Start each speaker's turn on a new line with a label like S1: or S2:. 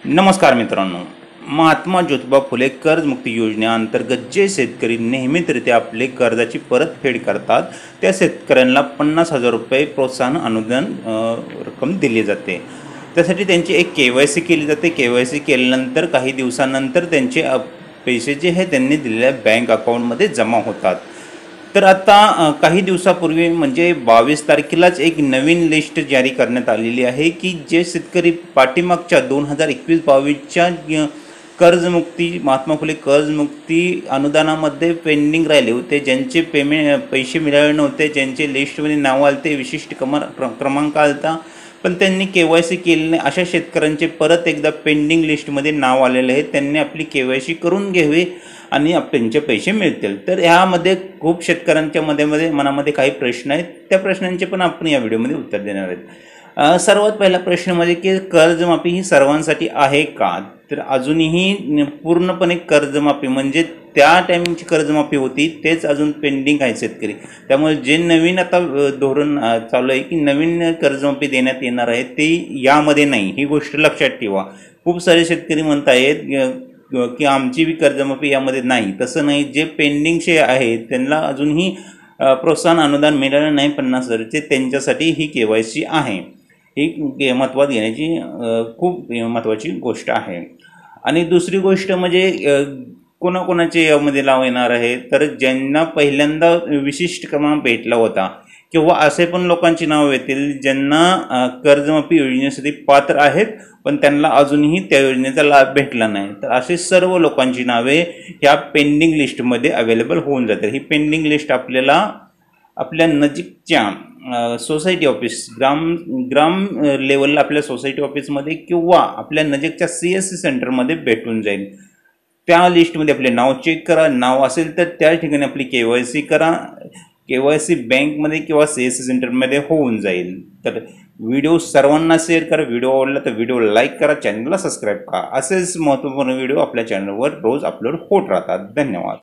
S1: नमस्कार मित्रांनो, महात्मा ज्योतिबा फुले कर्जमुक्ती योजनेअंतर्गत जे शेतकरी नियमितरित्या आपले कर्जाची परतफेड करतात त्या शेतकऱ्यांना 50,000 रुपये प्रोत्साहन अनुदान रक्कम दिली जाते। त्यासाठी त्यांची एक KYC केली जाते। KYC केल्यानंतर काही दिवसानंतर त्यांचे पैसे जे आहे त्यांनी दिलेल्या बँक अकाउंटमध्ये जमा होतात। तर आता काही दिवसापूर्वी म्हणजे 22 तारखेलाच एक नवीन लिस्ट जारी करण्यात आलेली आहे की जे शेतकरी पाठीमागच्या 2021-22च्या कर्जमुक्ती महात्मा फुले कर्जमुक्ती अनुदानामध्ये पेंडिंग राहिले होते, ज्यांचे पैसे मिळाले नव्हते, ज्यांचे लिस्टमध्ये नाव आलते, विशिष्ट क्रमांक आलता पण त्यांनी KYC केले नाही, अशा शेतकऱ्यांचे परत एकदा पेंडिंग लिस्टमध्ये नाव आलेले आहे। त्यांनी आपली KYC करून घ्यावी आणि त्यांचे पैसे मिळतील। तर यामध्ये खूप शेतकऱ्यांच्या मनामध्ये काही प्रश्न आहेत, त्या प्रश्नांचे पण आपण या व्हिडिओमध्ये उत्तर देणार आहेत। सर्वात पहिला प्रश्न म्हणजे की कर्जमाफी ही सर्वांसाठी आहे का? तर अजूनही पूर्णपणे कर्जमाफी म्हणजे त्या टायमिंगची कर्जमाफी होती तेच अजून पेंडिंग आहे शेतकरी। त्यामुळे जे नवीन आता धोरण चालू आहे की नवीन कर्जमाफी देण्यात येणार आहे ते यामध्ये नाही, ही गोष्ट लक्षात ठेवा। खूप सारे शेतकरी म्हणत आहेत की आमची बी कर्जमाफी यामध्ये नाही, तसं नाही। जे पेंडिंगचे आहेत त्यांना अजूनही प्रोत्साहन अनुदान मिळालं नाही 50,000चे, त्यांच्यासाठी ही KYC आहे, ही महत्त्वात घेण्याची खूप महत्त्वाची गोष्ट आहे। आणि दुसरी गोष्ट म्हणजे कोणाकोणाचे यामध्ये लाव येणार आहे, तर ज्यांना पहिल्यांदा विशिष्ट क्रमांक भेटला होता किंवा असे पण लोकांची नाव येतील ज्यांना कर्जमाफी योजनेसाठी पात्र आहेत पण त्यांना अजूनही त्या योजनेचा लाभ भेटला नाही। तर असे सर्व लोकांची नावे ह्या पेंडिंग लिस्टमध्ये अवेलेबल होऊन जाते। ही पेंडिंग लिस्ट आपल्याला आपल्या नजीकच्या सोसायटी ऑफिस ग्राम लेवलला आपल्या सोसायटी ऑफिसमध्ये किंवा आपल्या नजीकच्या CSC सेंटरमध्ये भेटून जाईल। त्या लिस्टमध्ये आपले नाव चेक करा, नाव असेल तर त्या ठिकाणी आपली KYC करा। KYC बँकमध्ये किंवा CSC सेंटरमध्ये होऊन जाईल। तर व्हिडिओ सर्वांना शेअर करा, व्हिडिओ आवडला तर व्हिडिओ लाईक करा, चॅनलला सबस्क्राईब करा। असेच महत्त्वपूर्ण व्हिडिओ आपल्या चॅनलवर रोज अपलोड होत राहतात। धन्यवाद।